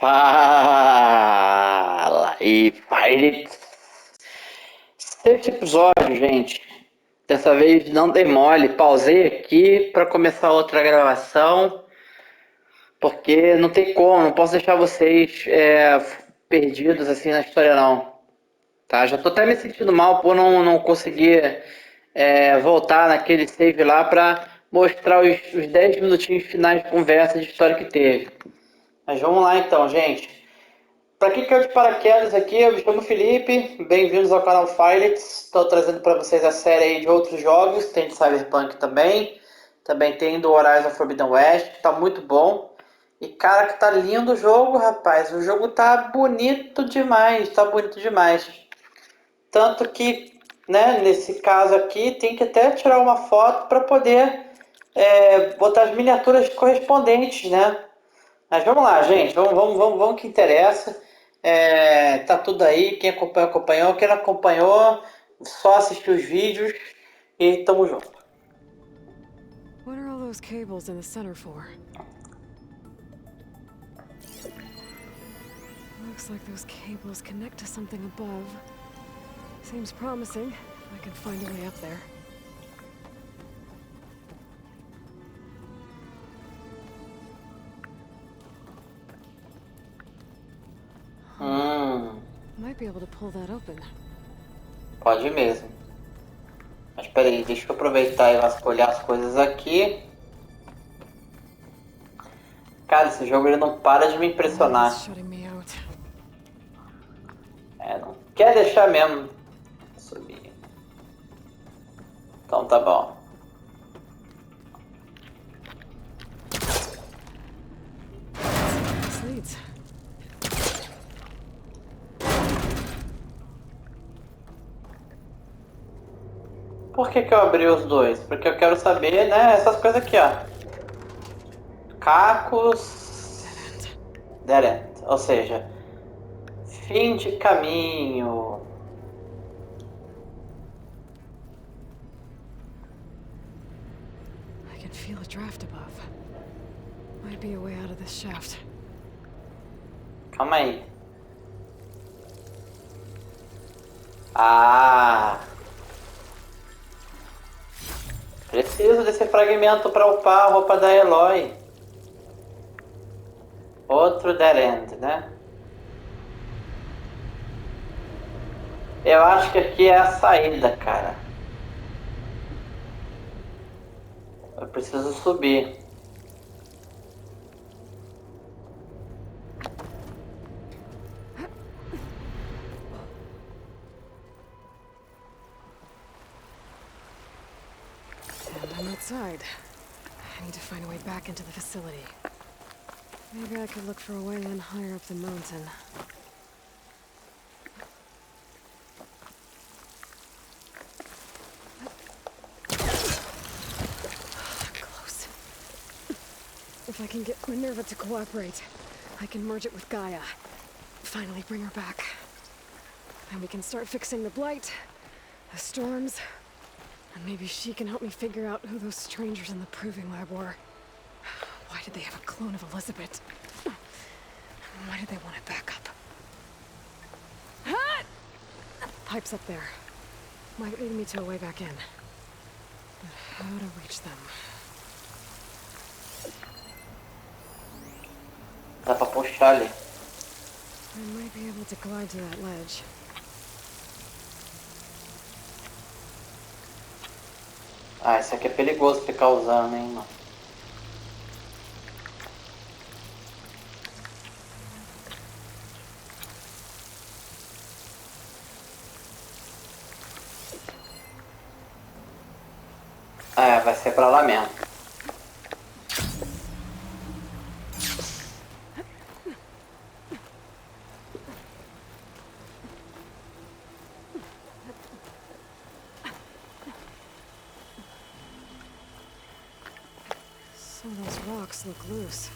Fala e Fire. Sexto episódio, gente. Dessa vez não dei mole, pausei aqui para começar outra gravação, porque não tem como, não posso deixar vocês perdidos assim na história não. Tá? Já tô até me sentindo mal por não conseguir voltar naquele save lá para mostrar os 10 minutinhos finais de conversa de história que teve. Mas vamos lá então, gente. Para quem caiu de paraquedas aqui, eu me chamo Felipe, bem-vindos ao canal Firex. Estou trazendo para vocês a série aí de outros jogos, tem de Cyberpunk também tem do Horizon Forbidden West, que tá muito bom. E cara, que tá lindo o jogo, rapaz, o jogo tá bonito demais, Tanto que, né, nesse caso aqui, tem que até tirar uma foto para poder botar as miniaturas correspondentes, né? Mas vamos lá, gente. Vamos que interessa. Tá tudo aí. Quem acompanhou, acompanhou. Quem não acompanhou, só assistiu os vídeos e tamo junto. What are all those cables in the center for? Looks like those cables connect to something above. Seems promising if I can find a way up there. Might be able to pull that open. Pode mesmo. Mas peraí, deixa eu aproveitar e vasculhar as coisas aqui. Cara, esse jogo ele não para de me impressionar. Não quer deixar mesmo subir. Então tá bom. Por que eu abri os dois? Porque eu quero saber, né, essas coisas aqui, ó. Cacos... Dead end. Ou seja, fim de caminho. I can feel a draft above. Might be a way out of this shaft. Calma aí. Ah! Preciso desse fragmento para upar a roupa da Eloy. Outro dead end, né? Eu acho que aqui é a saída, cara. Eu preciso subir. And I'm outside. I need to find a way back into the facility. Maybe I could look for a way in higher up the mountain. Close. If I can get Minerva to cooperate, I can merge it with Gaia. Finally bring her back. And we can start fixing the blight, the storms, and maybe she can help me figure out who those strangers in the proving lab were. Why did they have a clone of Elizabeth? Why did they want it back up? Pipes up there. Might lead me to a way back in. But how to reach them? Dá pra puxar ali. I might be able to glide to that ledge. Ah, isso aqui é perigoso ficar usando, hein, mano. Vai ser pra lá mesmo. Some of those rocks look loose.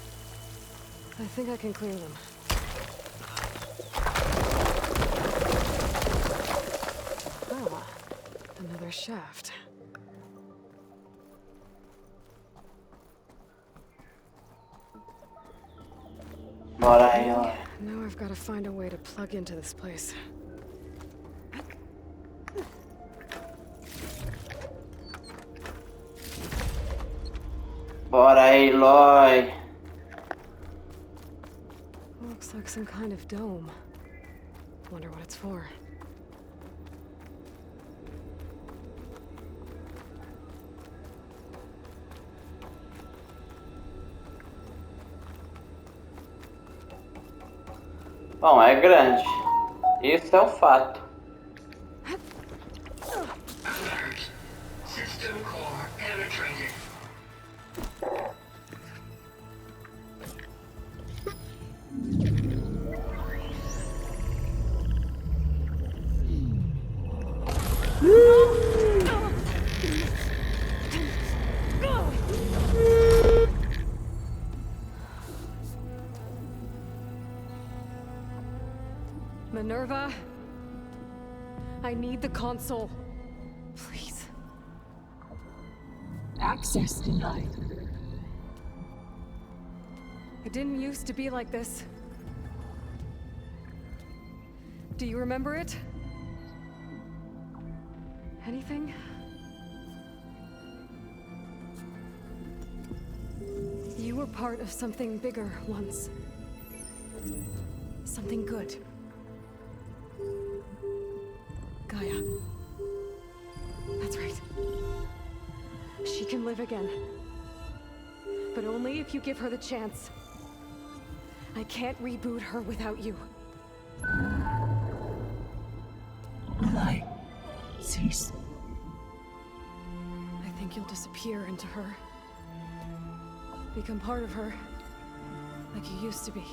I think I can clear them. Ah, another shaft. Bora aí, ó. Now I've got to find a way to plug into this place. Bora aí, Eloy. Looks like some kind of dome. Wonder what it's for. Bom, é grande. Isso é um fato. Alert. System core penetrated. Minerva, I need the console. Please. Access denied. It didn't used to be like this. Do you remember it? Anything? You were part of something bigger once. Something good. Gaia. That's right. She can live again. But only if you give her the chance. I can't reboot her without you. Light. Cease. I think you'll disappear into her. Become part of her. Like you used to be.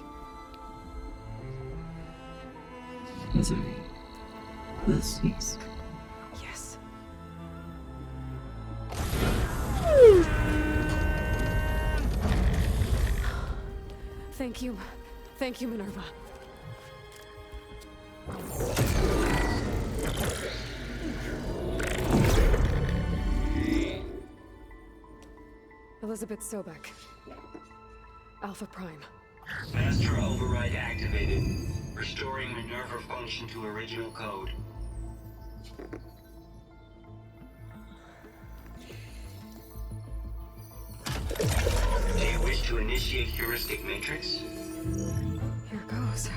Misery will cease. Yes. Thank you. Thank you, Minerva. Elizabeth Sobek. Alpha Prime. Master override activated. Restoring Minerva function to original code. Do you wish to initiate heuristic matrix? Here goes.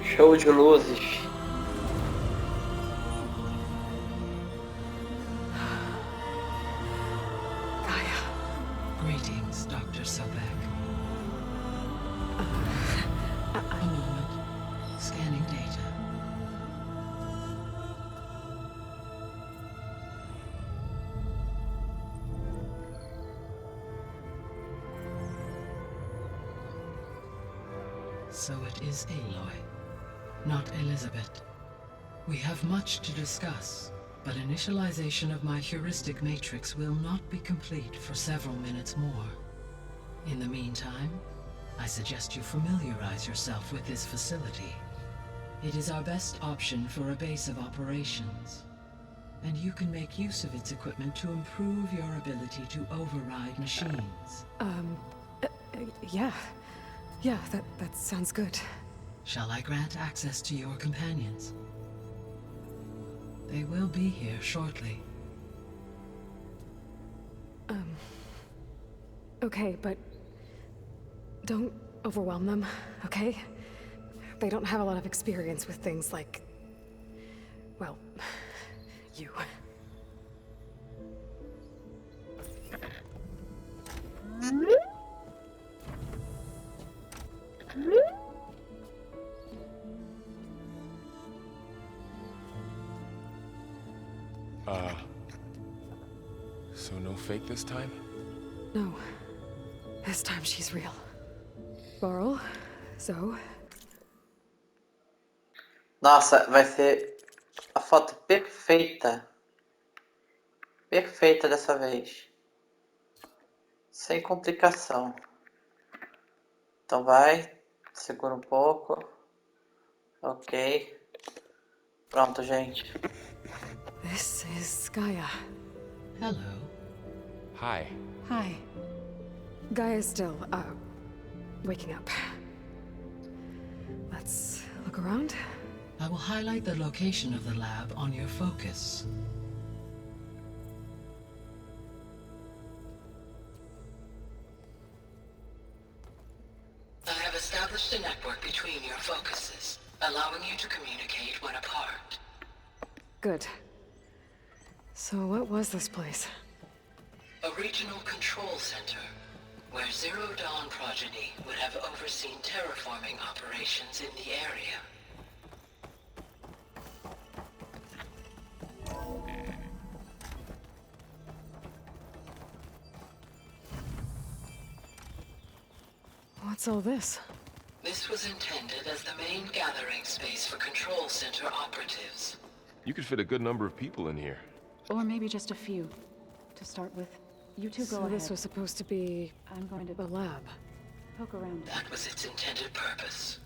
Show de luzes. Gaia. Greetings, Dr. Sobek. A moment. Scanning data. So it is Aloy, not Elizabeth. We have much to discuss, but initialization of my heuristic matrix will not be complete for several minutes more. In the meantime, I suggest you familiarize yourself with this facility. It is our best option for a base of operations, and you can make use of its equipment to improve your ability to override machines. Yeah. Yeah, that sounds good. Shall I grant access to your companions? They will be here shortly. Okay, but don't overwhelm them, okay? They don't have a lot of experience with things like, well, you. So no fake this time? No. This time she's real. Laurel, Zoe. Nossa, vai ser a foto perfeita. Perfeita dessa vez. Sem complicação. Então vai. Segura um pouco. Ok. Pronto, gente. This is Gaia. Hello. Hi. Hi. Gaia's still, waking up. Let's look around. I will highlight the location of the lab on your focus. I have established a network between your focuses, allowing you to communicate when apart. Good. So what was this place? A regional control center, where Zero Dawn progeny would have overseen terraforming operations in the area. What's all this? This was intended as the main gathering space for control center operatives. You could fit a good number of people in here. Or maybe just a few, to start with. You two go So ahead. this was supposed to be I'm going to the lab. poke around. That was its intended purpose.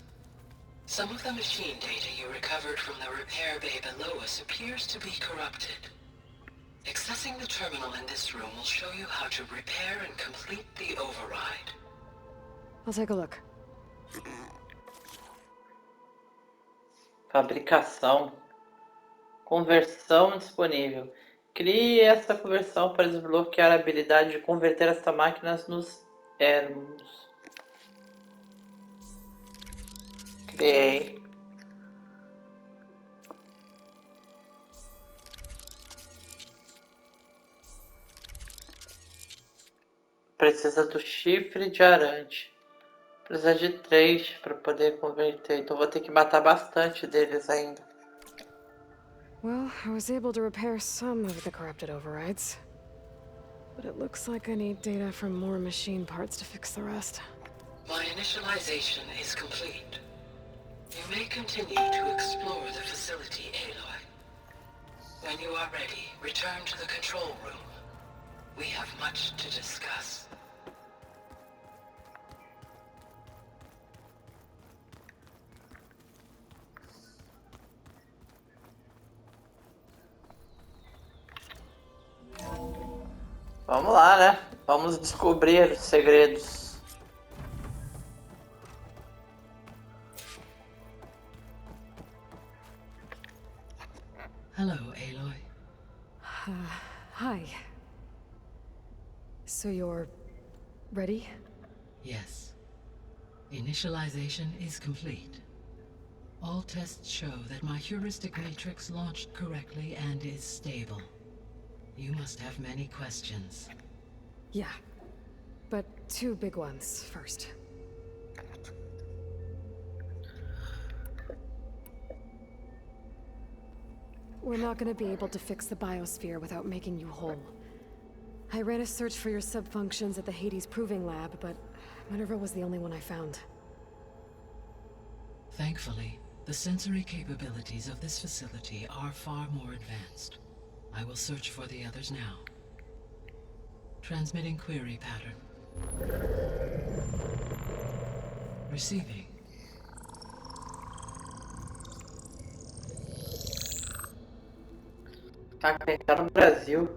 Some of the machine data you recovered from the repair bay below us appears to be corrupted. Accessing the terminal in this room will show you how to repair and complete the override. I'll take a look. Fabricação. Conversão disponível. Crie essa conversão para desbloquear a habilidade de converter esta máquinas nos ermos. Criei. Precisa do chifre de arante. Precisa de 3 para poder converter. Então vou ter que matar bastante deles ainda. Well, I was able to repair some of the corrupted overrides. But it looks like I need data from more machine parts to fix the rest. My initialization is complete. You may continue to explore the facility, Aloy. When you are ready, return to the control room. We have much to discuss. Vamos lá, né? Vamos descobrir os segredos. Hello, Aloy. Hi. So you're ready? Yes. Initialization is complete. All tests show that my heuristic matrix launched correctly and is stable. You must have many questions. Yeah. But 2 big ones first. We're not gonna be able to fix the biosphere without making you whole. I ran a search for your subfunctions at the Hades Proving Lab, but Minerva was the only one I found. Thankfully, the sensory capabilities of this facility are far more advanced. I will search for the others now. Transmitting query pattern. Receiving. Ah, tá no Brasil.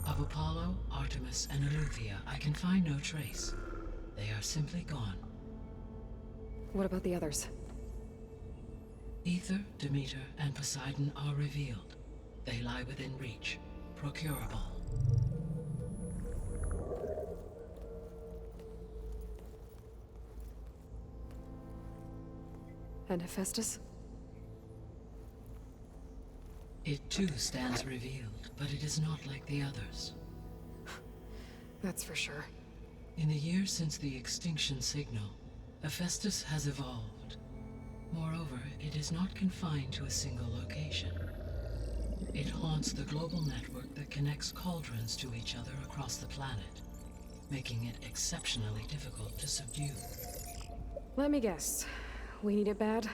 Of Apollo, Artemis, and Eleuthia, I can find no trace. They are simply gone. What about the others? Ether, Demeter, and Poseidon are revealed. They lie within reach, procurable. And Hephaestus? It too stands revealed, but it is not like the others. That's for sure. In the years since the extinction signal, Hephaestus has evolved. Moreover, it is not confined to a single location. It haunts the global network that connects cauldrons to each other across the planet, making it exceptionally difficult to subdue. Let me guess. We need it bad?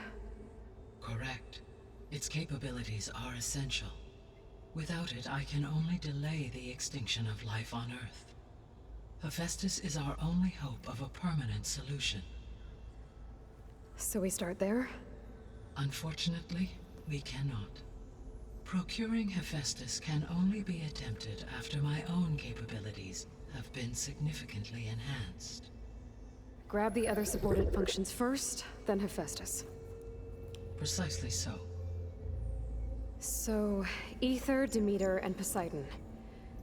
Correct. Its capabilities are essential. Without it, I can only delay the extinction of life on Earth. Hephaestus is our only hope of a permanent solution. So we start there? Unfortunately, we cannot. Procuring Hephaestus can only be attempted after my own capabilities have been significantly enhanced. Grab the other subordinate functions first, then Hephaestus. Precisely so. So, Ether, Demeter, and Poseidon.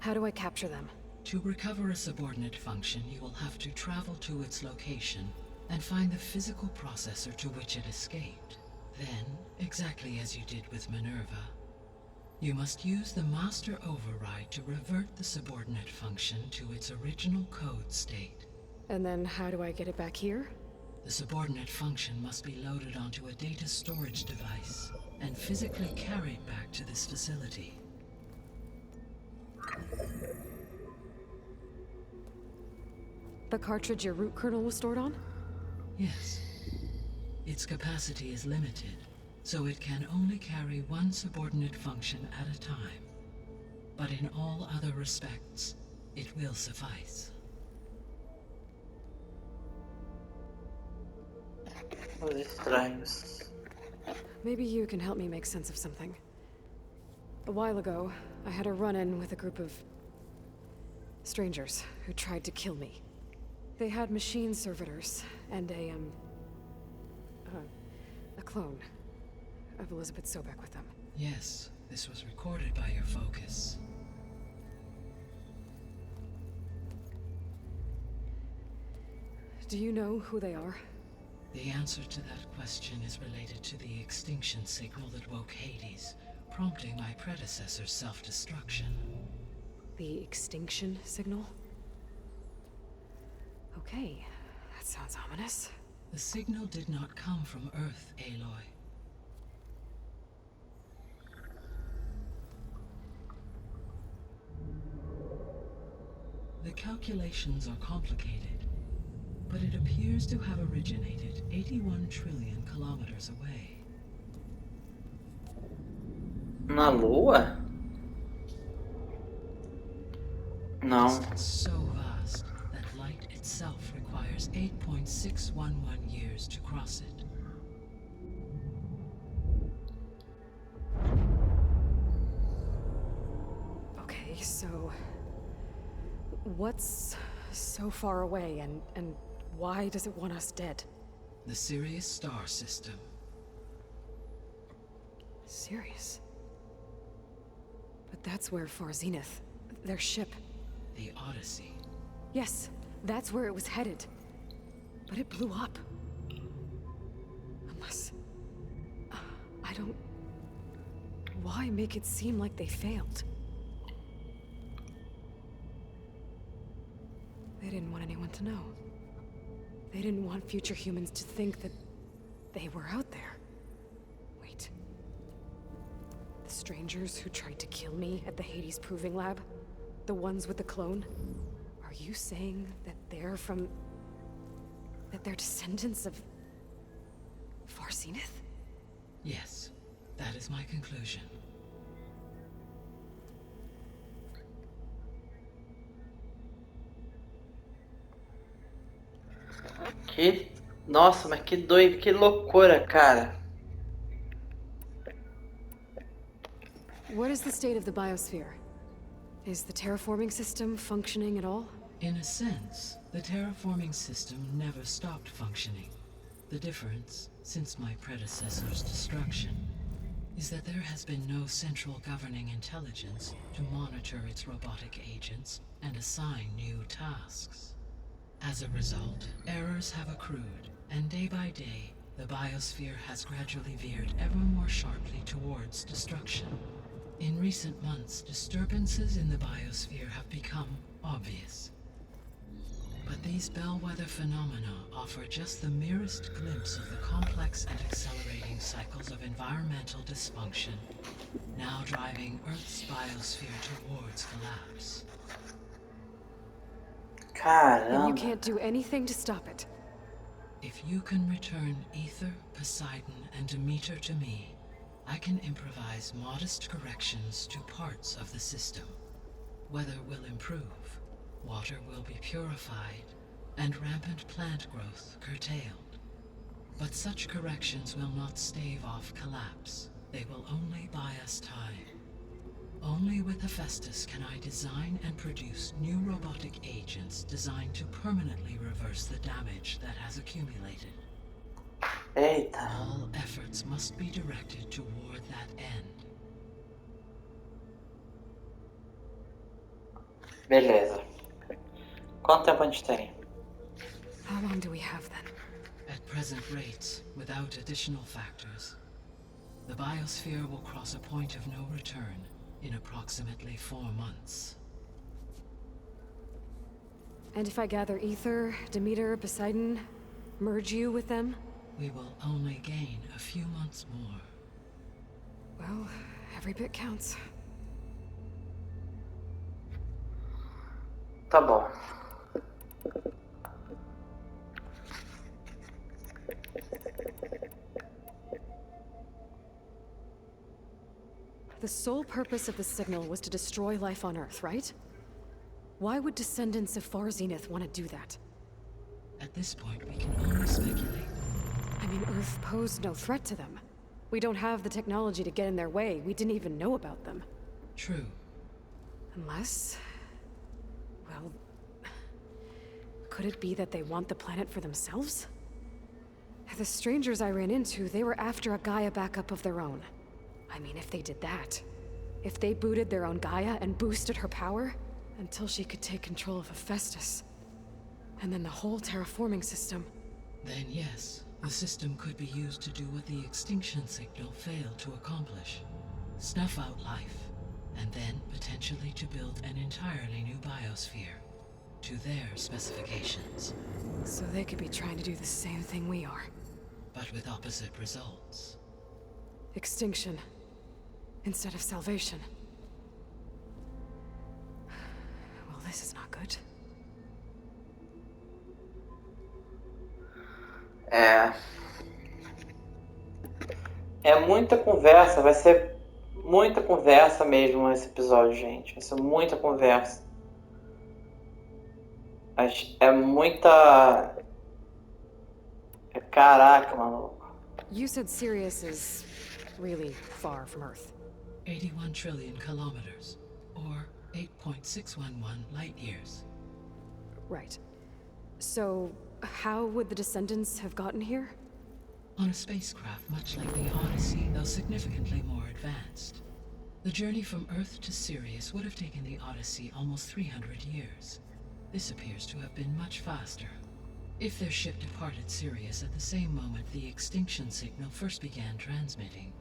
How do I capture them? To recover a subordinate function, you will have to travel to its location and find the physical processor to which it escaped. Then, exactly as you did with Minerva, you must use the master override to revert the subordinate function to its original code state. And then how do I get it back here? The subordinate function must be loaded onto a data storage device and physically carried back to this facility. The cartridge your root kernel was stored on? Yes. Its capacity is limited, so it can only carry one subordinate function at a time. But in all other respects, it will suffice. Os estranhos. Maybe you can help me make sense of something. A while ago, I had a run-in with a group of strangers who tried to kill me. They had machine servitors and a clone of Elizabeth Sobek with them. Yes, this was recorded by your focus. Do you know who they are? The answer to that question is related to the extinction signal that woke Hades, prompting my predecessor's self-destruction. The extinction signal? Okay, that sounds ominous. The signal did not come from Earth, Aloy. The calculations are complicated, but it appears to have originated 81 trillion kilometers away. Na Lua? Não. Distance so vast that light itself requires 8.611 years to cross it. Okay, so what's so far away and why does it want us dead? The Sirius star system. Serious? But that's where Far Zenith, their ship. The Odyssey. Yes, that's where it was headed. But it blew up. Unless... I don't... Why make it seem like they failed? They didn't want anyone to know. They didn't want future humans to think that they were out there. Wait. The strangers who tried to kill me at the Hades Proving Lab? The ones with the clone? Are you saying that they're from... that they're descendants of... Far Zenith? Yes, that is my conclusion. Que... Nossa, mas que doido, que loucura, cara. What is the state of the biosphere? Is the terraforming system functioning at all? In a sense, the terraforming system never stopped functioning. The difference, since my predecessor's destruction, is that there has been no central governing intelligence to monitor its robotic agents and assign new tasks. As a result, errors have accrued, and day by day, the biosphere has gradually veered ever more sharply towards destruction. In recent months, disturbances in the biosphere have become obvious. But these bellwether phenomena offer just the merest glimpse of the complex and accelerating cycles of environmental dysfunction, now driving Earth's biosphere towards collapse. And you Caramba. can't do anything to stop it. If you can return Ether, Poseidon, and Demeter to me, I can improvise modest corrections to parts of the system. Weather will improve, Water will be purified, and rampant plant growth curtailed. But such corrections will not stave off collapse. They will only buy us time. Only with Hephaestus can I design and produce new robotic agents designed to permanently reverse the damage that has accumulated. Eita. All efforts must be directed toward that end. Beleza. Quanto tempo a gente tem? How long do we have then? At present rates, without additional factors, the biosphere will cross a point of no return in approximately 4 months. And if I gather Ether, Demeter, Poseidon, merge you with them? We will only gain a few months more. Well, every bit counts. Tá bom. The sole purpose of the signal was to destroy life on Earth, right? Why would descendants of Far Zenith want to do that? At this point, we can only speculate. I mean, Earth posed no threat to them. We don't have the technology to get in their way. We didn't even know about them. True. Unless... well... could it be that they want the planet for themselves? The strangers I ran into, they were after a Gaia backup of their own. I mean, if they did that... if they booted their own Gaia and boosted her power... until she could take control of Hephaestus. And then the whole terraforming system. Then yes, the system could be used to do what the extinction signal failed to accomplish. Snuff out life, and then potentially to build an entirely new biosphere. To their specifications. So they could be trying to do the same thing we are. But with opposite results. Extinction. Instead of salvation. Well, this is not good. É muita conversa, vai ser muita conversa mesmo esse episódio, gente. Vai ser muita conversa. É muita... Caraca, maluco. You said Sirius is really far from Earth. 81 trillion kilometers, or 8.611 light years. Right. So, how would the descendants have gotten here? On a spacecraft much like the Odyssey, though significantly more advanced. The journey from Earth to Sirius would have taken the Odyssey almost 300 years. This appears to have been much faster. If their ship departed Sirius at the same moment the extinction signal first began transmitting,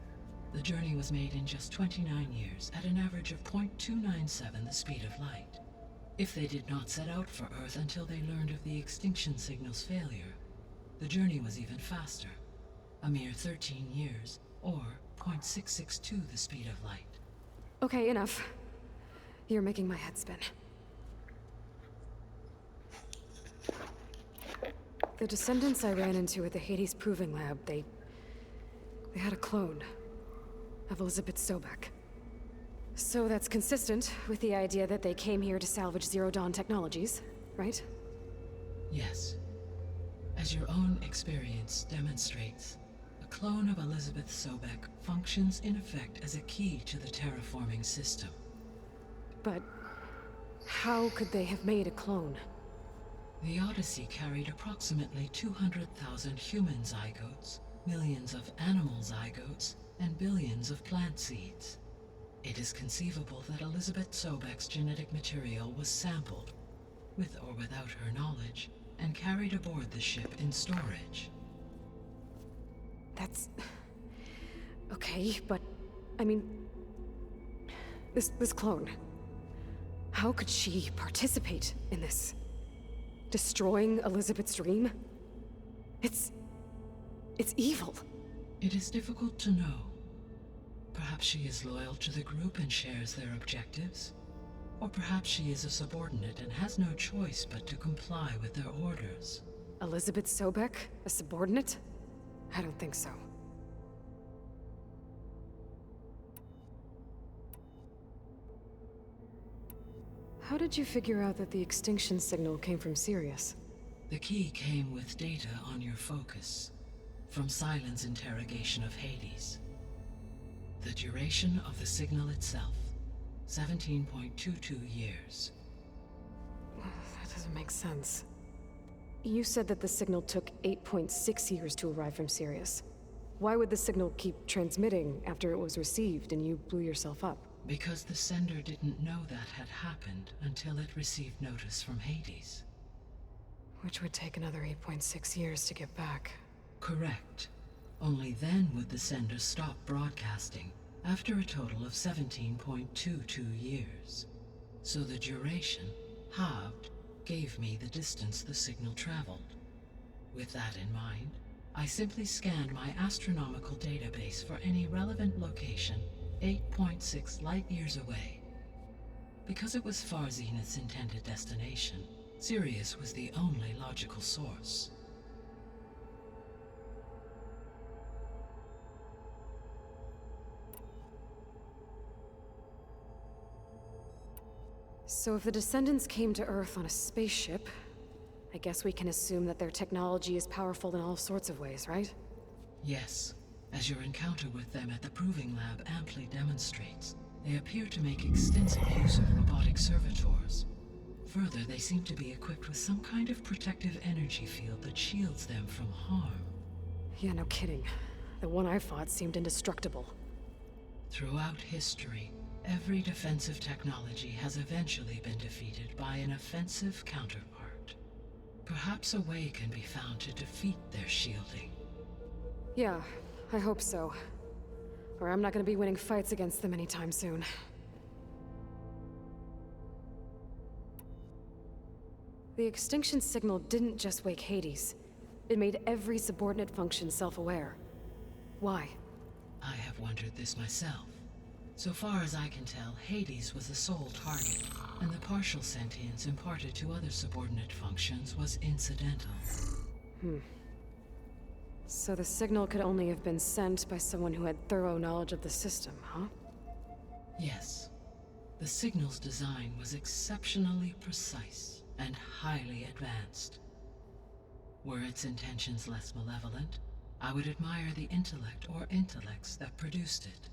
the journey was made in just 29 years at an average of 0.297 the speed of light. If they did not set out for Earth until they learned of the extinction signal's failure, the journey was even faster, a mere 13 years, or 0.662 the speed of light. Okay, enough. You're making my head spin. The descendants I ran into at the Hades Proving Lab, they had a clone of Elizabeth Sobek. So that's consistent with the idea that they came here to salvage Zero Dawn technologies, right? Yes. As your own experience demonstrates, a clone of Elizabeth Sobek functions in effect as a key to the terraforming system. But how could they have made a clone? The Odyssey carried approximately 200,000 human zygotes, millions of animal zygotes, and billions of plant seeds. It is conceivable that Elizabeth Sobek's genetic material was sampled, with or without her knowledge, and carried aboard the ship in storage. That's... okay, but... I mean... This clone... how could she participate in this? Destroying Elizabeth's dream? It's evil. It is difficult to know. Perhaps she is loyal to the group and shares their objectives. Or perhaps she is a subordinate and has no choice but to comply with their orders. Elizabeth Sobek? A subordinate? I don't think so. How did you figure out that the extinction signal came from Sirius? The key came with data on your focus, from Silent's interrogation of Hades. The duration of the signal itself, 17.22 years. That doesn't make sense. You said that the signal took 8.6 years to arrive from Sirius. Why would the signal keep transmitting after it was received and you blew yourself up? Because the sender didn't know that had happened until it received notice from Hades. Which would take another 8.6 years to get back. Correct. Only then would the sender stop broadcasting, after a total of 17.22 years. So the duration, halved, gave me the distance the signal traveled. With that in mind, I simply scanned my astronomical database for any relevant location 8.6 light-years away. Because it was Far Zenith's intended destination, Sirius was the only logical source. So if the Descendants came to Earth on a spaceship, I guess we can assume that their technology is powerful in all sorts of ways, right? Yes. As your encounter with them at the Proving Lab amply demonstrates, they appear to make extensive use of robotic servitors. Further, they seem to be equipped with some kind of protective energy field that shields them from harm. Yeah, no kidding. The one I fought seemed indestructible. Throughout history, every defensive technology has eventually been defeated by an offensive counterpart. Perhaps a way can be found to defeat their shielding. Yeah, I hope so. Or I'm not gonna be winning fights against them anytime soon. The extinction signal didn't just wake Hades. It made every subordinate function self-aware. Why? I have wondered this myself. So far as I can tell, Hades was the sole target, and the partial sentience imparted to other subordinate functions was incidental. So the signal could only have been sent by someone who had thorough knowledge of the system, huh? Yes. The signal's design was exceptionally precise and highly advanced. Were its intentions less malevolent, I would admire the intellect or intellects that produced it.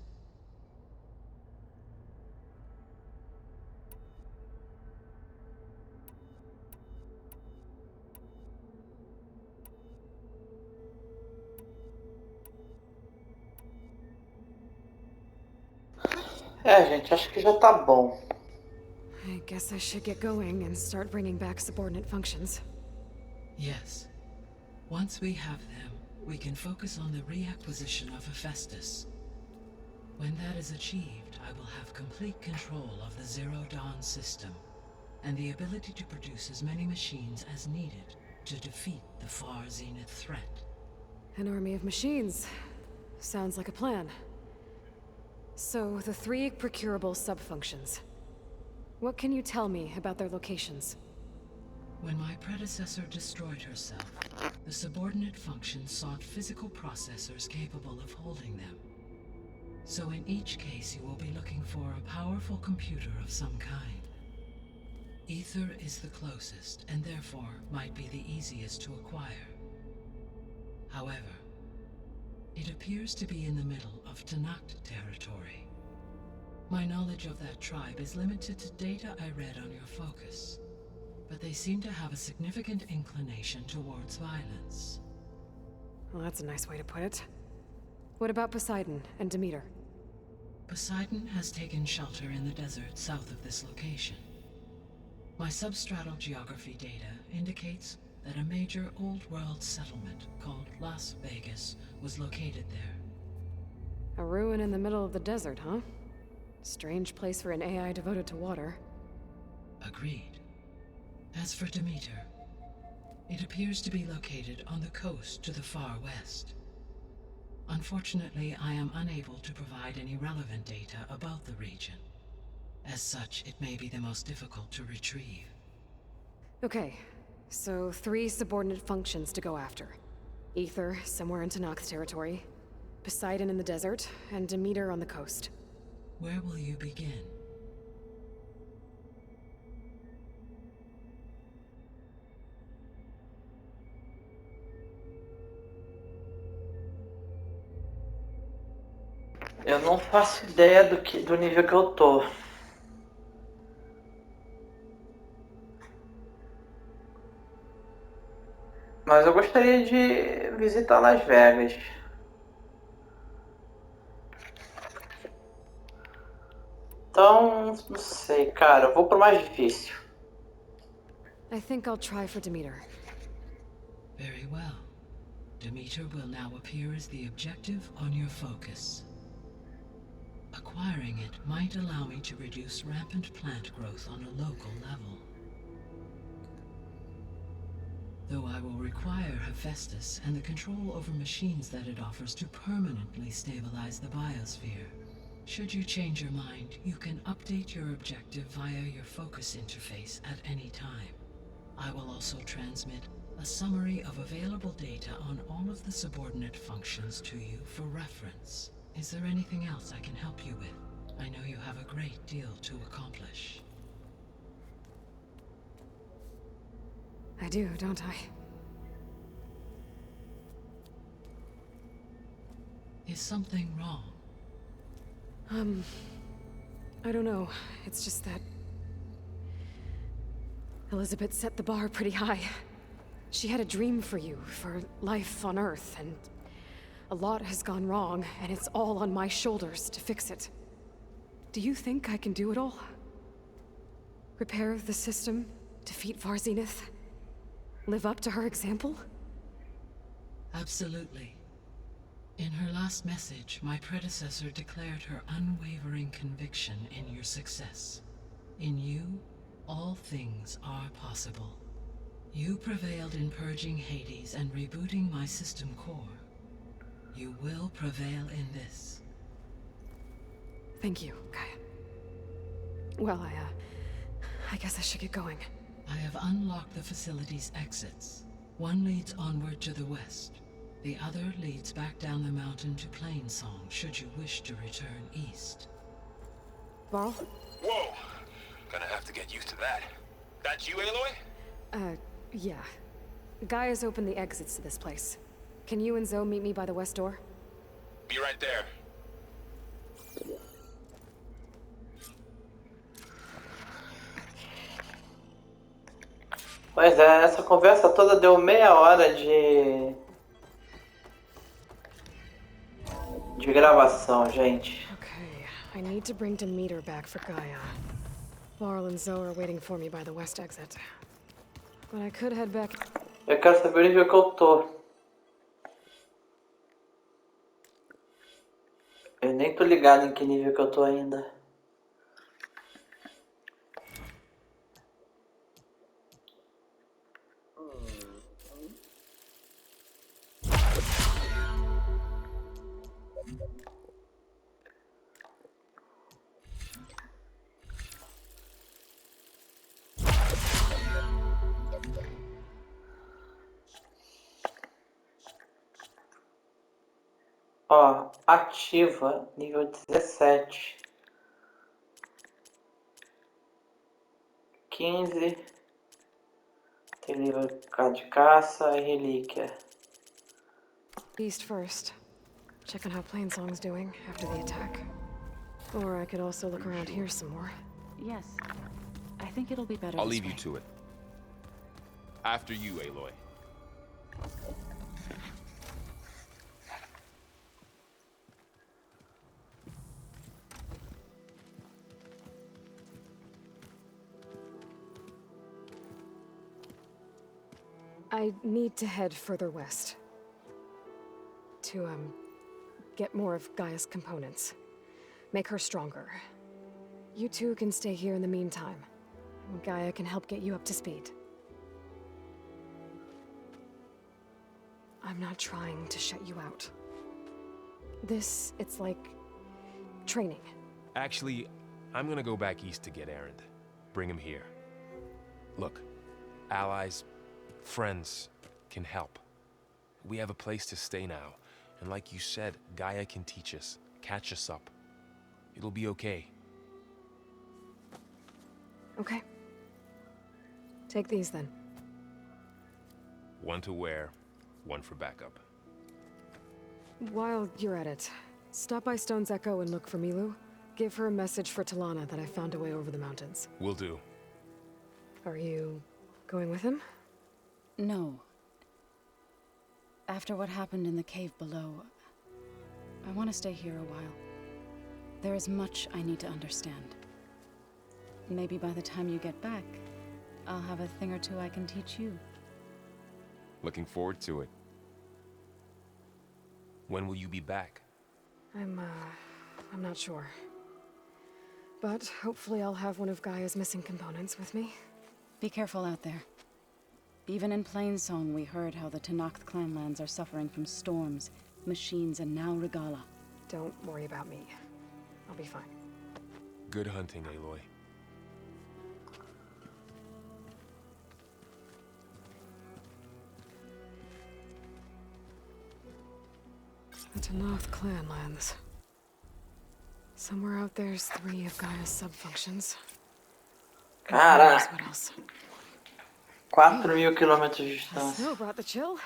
Gente, acho que já tá bom. I guess I should get going and start bringing back subordinate functions. Yes. Once we have them, we can focus on the reacquisition of Hephaestus. When that is achieved, I will have complete control of the Zero Dawn system, and the ability to produce as many machines as needed to defeat the Far Zenith threat. An army of machines. Sounds like a plan. So, the 3 procurable sub-functions. What can you tell me about their locations? When my predecessor destroyed herself, the subordinate functions sought physical processors capable of holding them. So in each case you will be looking for a powerful computer of some kind. Ether is the closest, and therefore might be the easiest to acquire. However, it appears to be in the middle of Tanact territory. My knowledge of that tribe is limited to data I read on your focus, but they seem to have a significant inclination towards violence. Well, that's a nice way to put it. What about Poseidon and Demeter? Poseidon has taken shelter in the desert south of this location. My substratal geography data indicates that a major old-world settlement called Las Vegas was located there. A ruin in the middle of the desert, huh? Strange place for an AI devoted to water. Agreed. As for Demeter, it appears to be located on the coast to the far west. Unfortunately, I am unable to provide any relevant data about the region. As such, it may be the most difficult to retrieve. Okay, so 3 subordinate functions to go after. Ether, somewhere in Tanact territory. Poseidon in the desert, and Demeter on the coast. Where will you begin? Eu não faço ideia do nível que eu tô. Mas eu gostaria de visitar Las Vegas. Então, não sei, cara. Eu vou pro mais difícil. I think I'll try for Demeter. Very well. Demeter will now appear as the objective on your focus. Acquiring it might allow me to reduce rampant plant growth on a local level. Though I will require Hephaestus and the control over machines that it offers to permanently stabilize the biosphere. Should you change your mind, you can update your objective via your focus interface at any time. I will also transmit a summary of available data on all of the subordinate functions to you for reference. Is there anything else I can help you with? I know you have a great deal to accomplish. I do, don't I? Is something wrong? I don't know. It's just that Elizabeth set the bar pretty high. She had a dream for you, for life on Earth, and a lot has gone wrong, and it's all on my shoulders to fix it. Do you think I can do it all? Repair the system, defeat Varzenith, live up to her example? Absolutely. In her last message, my predecessor declared her unwavering conviction in your success. In you, all things are possible. You prevailed in purging Hades and rebooting my system core. You will prevail in this. Thank you, Gaia. Well, I guess I should get going. I have unlocked the facility's exits. One leads onward to the west. The other leads back down the mountain to Plainsong, should you wish to return east. Varl? Whoa! Gonna have to get used to that. That's you, Aloy? Yeah. Gaia's opened the exits to this place. Can you and Zoe meet me by the west door? Be right there. Pois é, essa conversa toda deu meia hora de gravação, gente. Okay, I need to bring Demeter back for Gaia. Varl and Zoe are waiting for me by the west exit. But I could head back. Eu quero saber o nível que eu tô. Eu nem tô ligado em que nível que eu tô ainda. Ó, ativa, nível 17. 15. Tem nível de caça e relíquia. East first. Check on how Plainsong's doing after the attack. Or I could also look around here some more. Yes. I think it'll be better I'll this leave you way. to it. After you, Aloy. I need to head further west. To, get more of Gaia's components. Make her stronger. You two can stay here in the meantime. Gaia can help get you up to speed. I'm not trying to shut you out. It's like training. Actually, I'm gonna go back east to get Erend. Bring him here. Look, allies, friends can help. We have a place to stay now. And like you said, Gaia can teach us, catch us up. It'll be okay. Okay. Take these then. One to wear, one for backup. While you're at it, Stop by Stone's Echo and look for Milu. Give her a message for Talana that I found a way over the mountains. Will do. Are you going with him? No. After what happened in the cave below, I want to stay here a while. There is much I need to understand. Maybe by the time you get back, I'll have a thing or two I can teach you. Looking forward to it. When will you be back? I'm not sure. But hopefully I'll have one of Gaia's missing components with me. Be careful out there. Even in Plainsong, we heard how the Tenakth clanlands are suffering from storms, machines, and now Regala. Don't worry about me. I'll be fine. Good hunting, Aloy. The Tenakth clanlands. Somewhere out there's 3 of Gaia's subfunctions. Who knows what else? 4.000 quilômetros de The distância. snow brought the chill.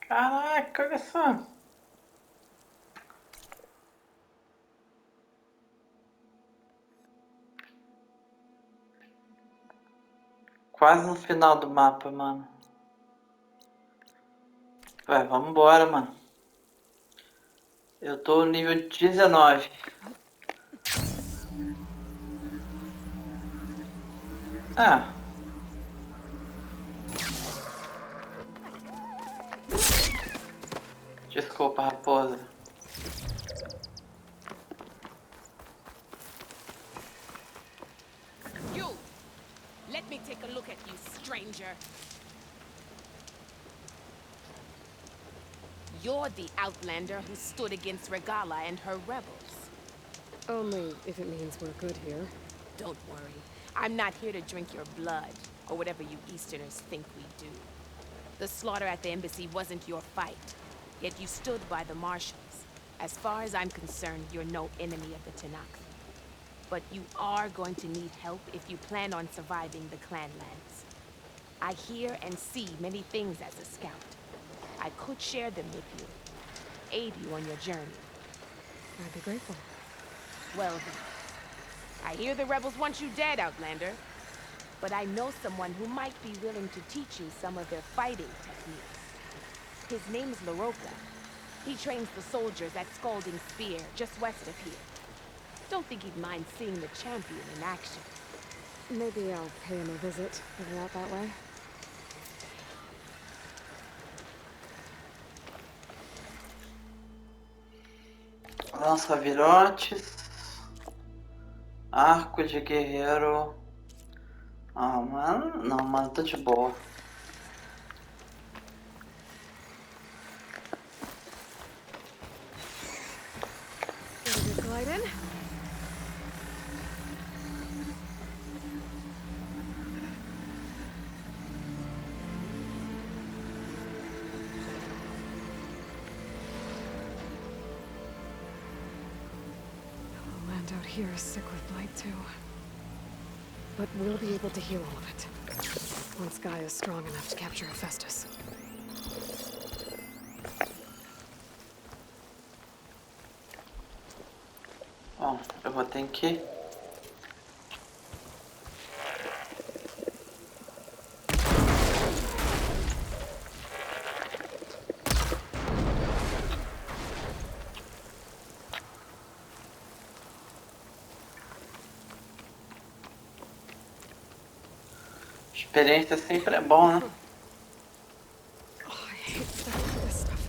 Caraca, olha só. Quase no final do mapa, mano. Vai, vamos embora, mano. Eu tô no nível 19. Ah. Desculpa, raposa. You! Let me take a look at you, stranger. You're the outlander who stood against Regala and her rebels. Only if it means we're good here. Don't worry. I'm not here to drink your blood, or whatever you Easterners think we do. The slaughter at the embassy wasn't your fight, yet you stood by the marshals. As far as I'm concerned, you're no enemy of the Tenakth. But you are going to need help if you plan on surviving the clanlands. I hear and see many things as a scout. I could share them with you, aid you on your journey. I'd be grateful. Well then, I hear the rebels want you dead, Outlander. But I know someone who might be willing to teach you some of their fighting techniques. His name's LaRocca. He trains the soldiers at Scalding Spear, just west of here. Don't think he'd mind seeing the champion in action. Maybe I'll pay him a visit if we're out that way. Lança-virotes. Arco de guerreiro. Ah, mano. Não, mano, tô de boa. Ready to glide in? The land out here is sick with blight too. But we'll be able to heal all of it. Once Gaia's strong enough to capture Hephaestus. Bom, eu vou ter que... Experiência sempre é bom, né? Oh, I hate studying for this stuff.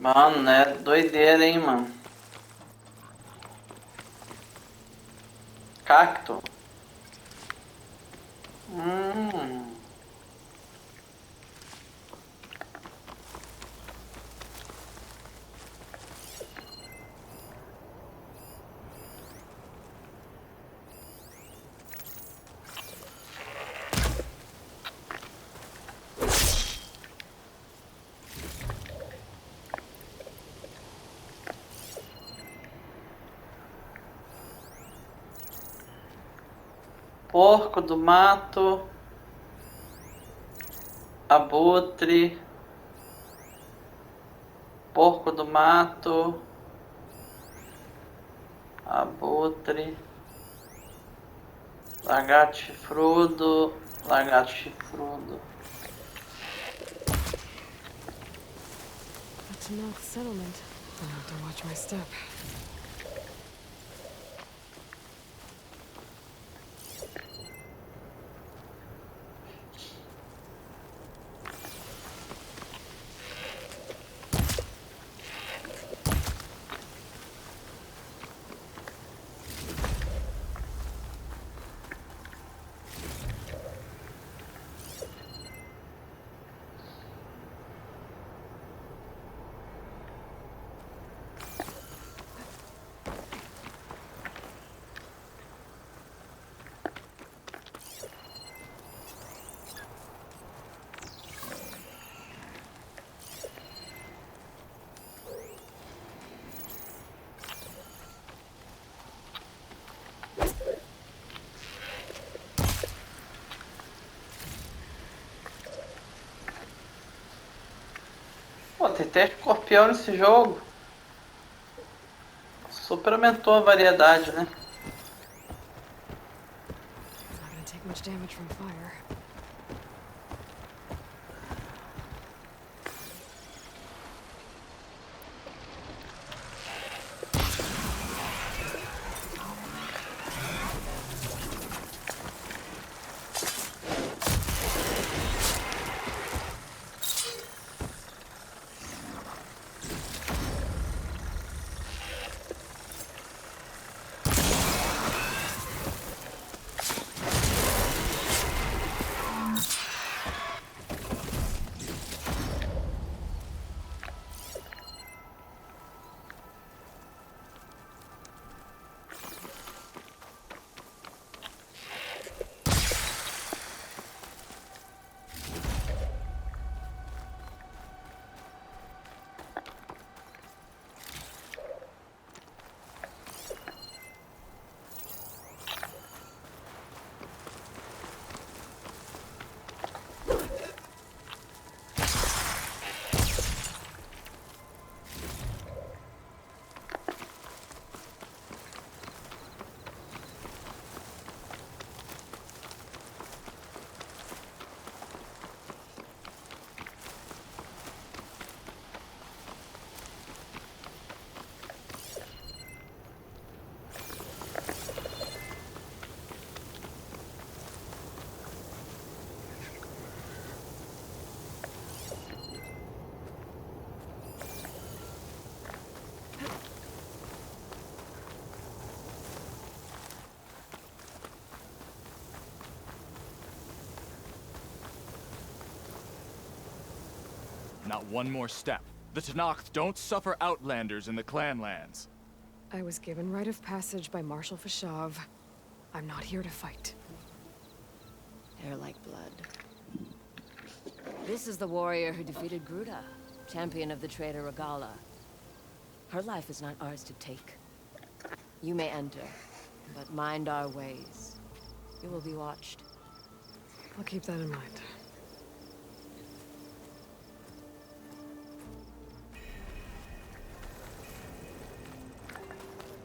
Mano, né? Doideira, hein, mano. Cacto. Hum. Porco do mato, abutre, porco do mato, abutre, lagarto chifrudo, lagarto chifrudo. That's a North settlement. I'll have to watch my step. Pô, tem até escorpião nesse jogo. Super aumentou a variedade, né? Not gonna take much damage from fire. Not one more step. The Tenakth don't suffer outlanders in the Clanlands. I was given rite of passage by Marshal Fashav. I'm not here to fight. They're like blood. This is the warrior who defeated Gruta, champion of the traitor Regala. Her life is not ours to take. You may enter, but mind our ways. You will be watched. I'll keep that in mind.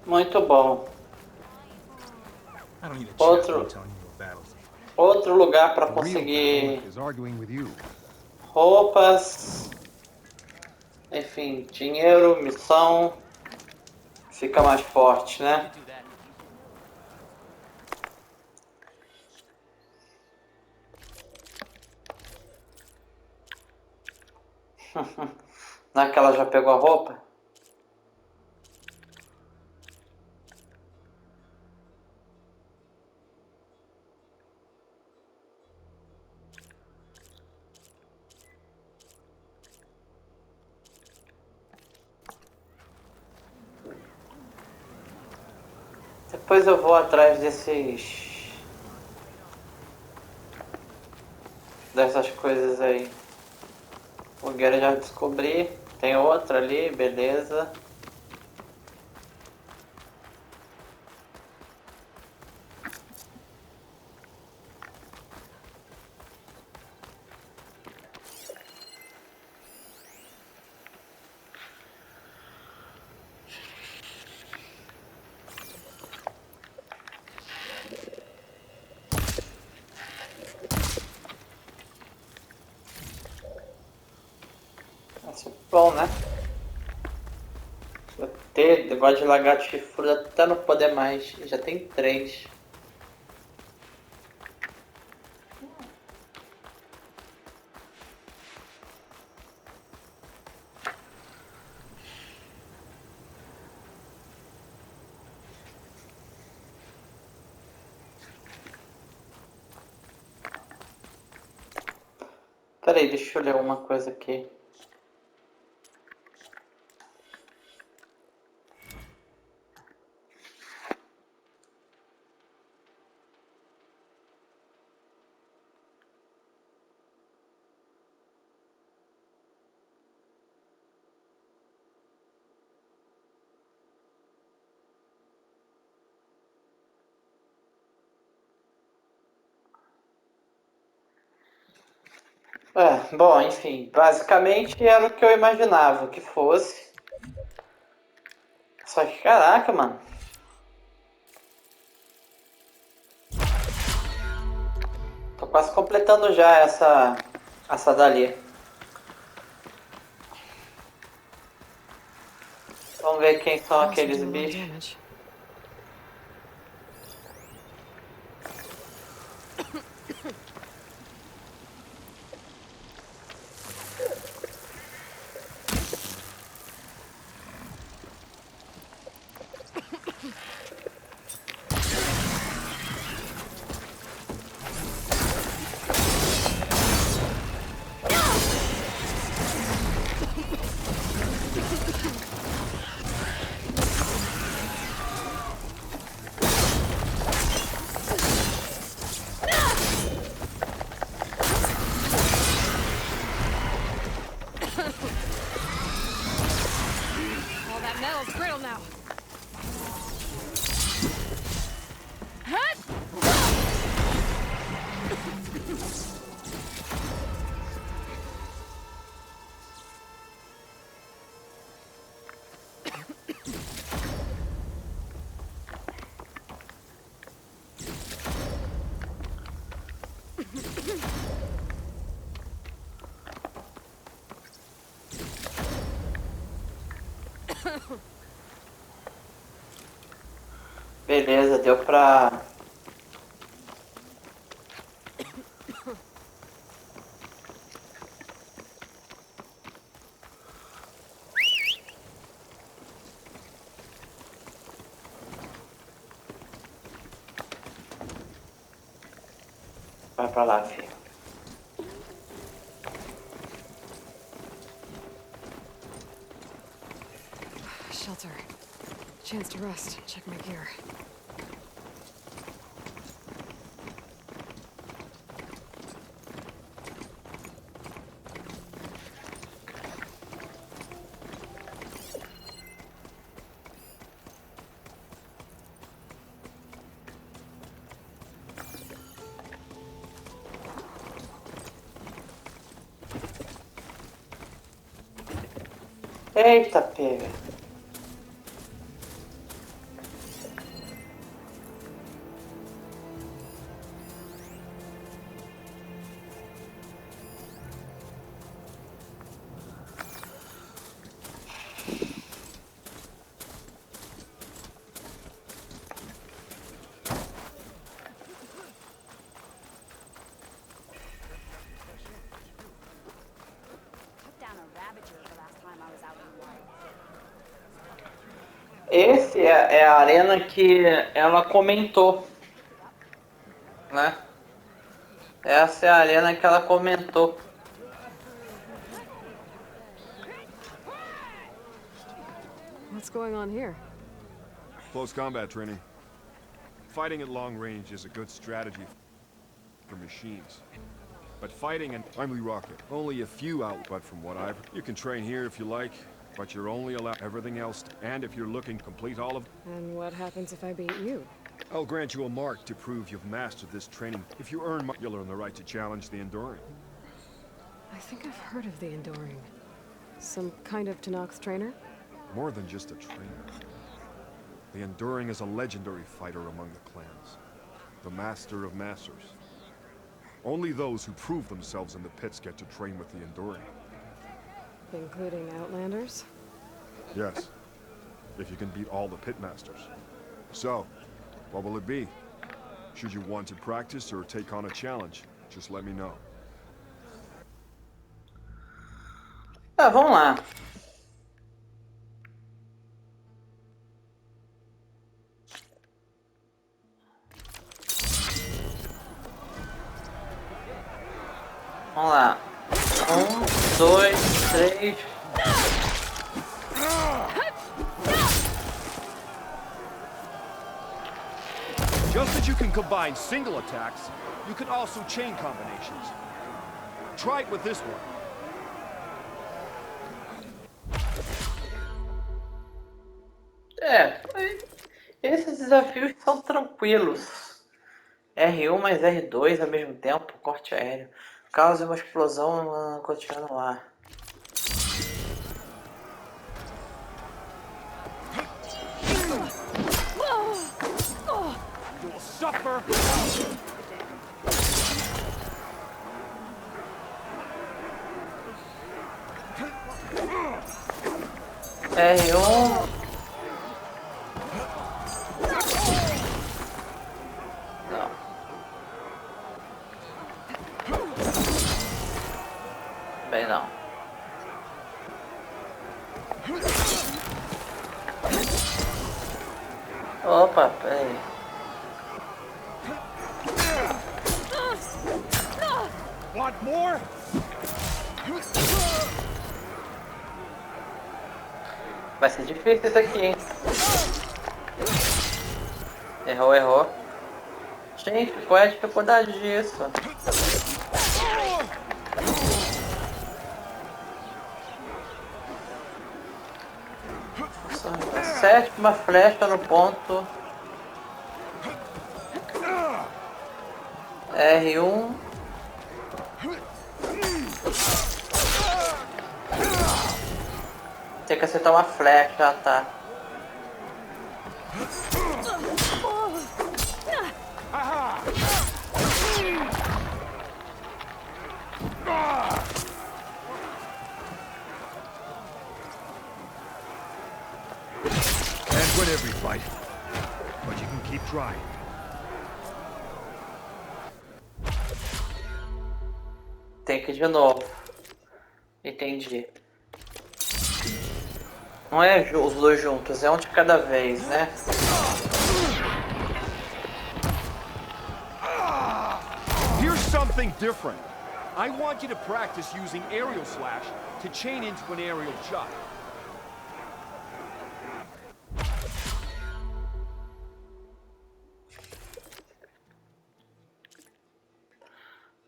Muito bom. I don't need a Outro, chat telling you what battles. outro lugar para The real conseguir battle is arguing with you. roupas, enfim, dinheiro, missão, fica mais forte, né? Não é que ela já pegou a roupa? Depois eu vou atrás dessas coisas aí. Fogueira já descobri. Tem outra ali, beleza. Bom, né? Vou ter negócio de lagarto chifrudo até não poder mais. Já tem 3. Peraí, deixa eu ler uma coisa aqui. Bom, enfim, basicamente era o que eu imaginava que fosse. Só que, caraca, mano. Tô quase completando já essa dali. Vamos ver quem são aqueles bichos. Beleza, deu pra... Vai pra lá, filho. Shelter. Chance to rest. Check my gear. Eita, pega. é a arena que ela comentou, né? Essa é a arena que ela comentou. What's going on here? Close combat training. Fighting at long range is a good strategy for machines. But fighting and I'm Lee Rocket. Only a few out, but from what I've... You can train here if you like, but you're only allowed everything else. And if you're looking to complete all of... And what happens if I beat you? I'll grant you a mark to prove you've mastered this training. If you earn you'll earn the right to challenge the Enduring. I think I've heard of the Enduring. Some kind of Tenakth trainer? More than just a trainer. The Enduring is a legendary fighter among the clans. The master of masters. Only those who prove themselves in the pits get to train with the Enduring. Including Outlanders? Yes. If you can beat all the pit masters. So, what will it be? Should you want to practice or take on a challenge, just let me know. Vamos lá. Vamos lá. 1, 2, 3. Just as you can combine single attacks, you can also chain combinations. Try it with this one. Esses desafios são tranquilos. R1 mais R2 ao mesmo tempo, corte aéreo. Causa uma explosão cotidiana no ar. You'll suffer. R1. Não. Bem não. Opa, peraí. Want more? Vai ser difícil isso aqui, hein? Errou, errou. Gente, qual é a dificuldade disso? Sétima flecha no ponto. R1. Tem que acertar uma flecha, tá? Can't win every fight, but you can keep trying. Tem que ir de novo. Entendi. Não é os dois juntos, é um de cada vez, né? Here's something different. I want you to practice using aerial slash to chain into an aerial shot.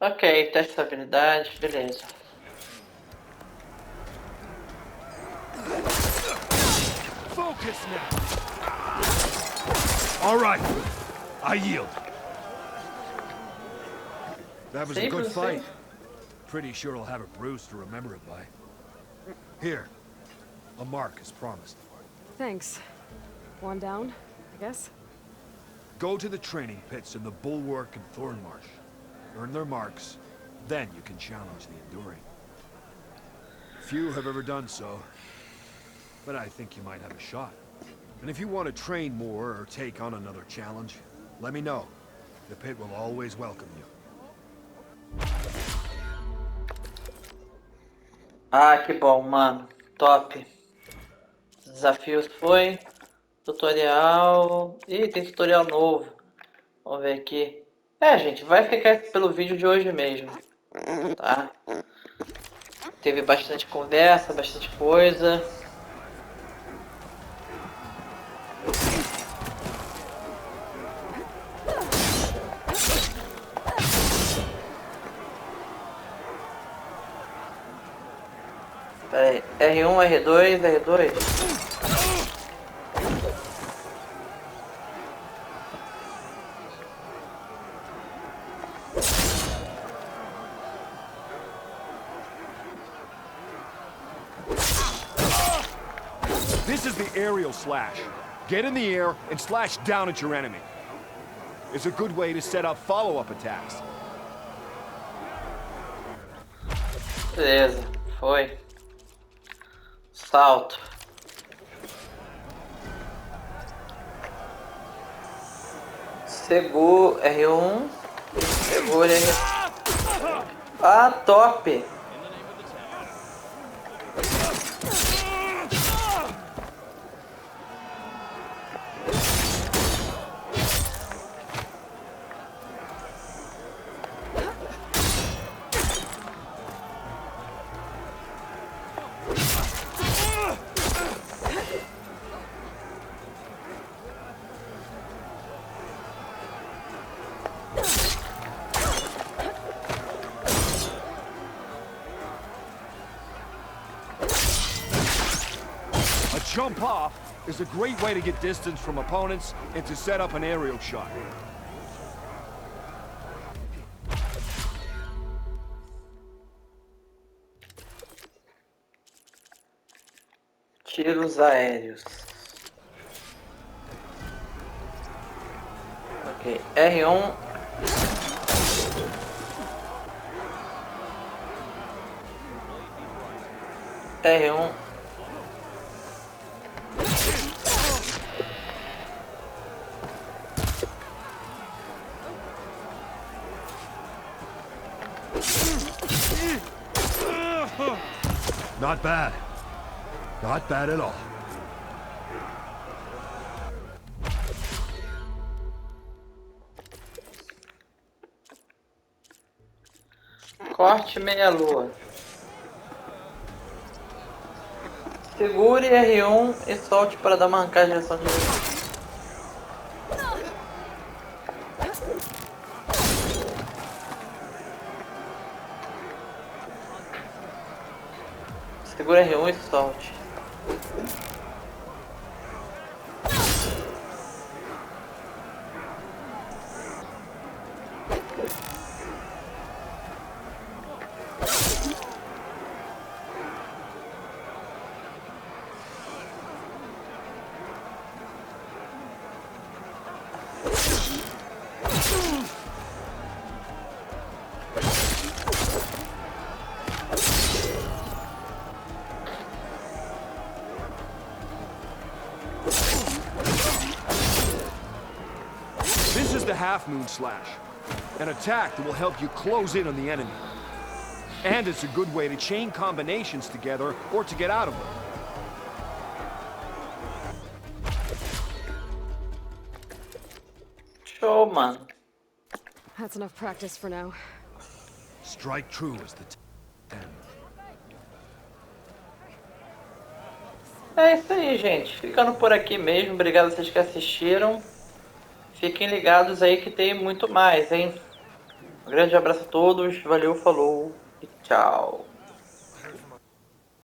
Ok, teste de habilidade, beleza. Focus now. All right, I yield. That was a good fight. Pretty sure I'll have a bruise to remember it by. Here, a mark as promised. Thanks. One down, I guess? Go to the training pits in the Bulwark and Thornmarsh. Earn their marks, then you can challenge the Enduring. Few have ever done so, but I think you might have a shot. And if you want to train more or take on another challenge, let me know. The pit will always welcome you. Ah, que bom, mano. Top. Desafios foi Tutorial. Ih, tem tutorial novo. Vamos ver aqui. Gente, vai ficar pelo vídeo de hoje mesmo. Tá? Teve bastante conversa, bastante coisa. Pera aí, R1, R2, R2. This is the aerial slash. Get in the air and slash down at your enemy. It's a good way to set up follow-up attacks. Beleza, foi. Salto. Seguro R1. Segura R1. Ah, top! Jump off is a great way to get distance from opponents and to set up an aerial shot. Tiros aéreos. Ok, R1. R1. Not bad. Not bad at all. Corte meia-lua. Segure R1 e solte para dar uma arrancada de direção de luz. Segura R1 e solte. This is the half-moon slash, an attack that will help you close in on the enemy. And it's a good way to chain combinations together or to get out of them. Show, mano. That's enough practice for now. Strike true as the end. É isso aí, gente. Ficando por aqui mesmo. Obrigado a vocês que assistiram. Fiquem ligados aí que tem muito mais, hein? Um grande abraço a todos. Valeu, falou e tchau.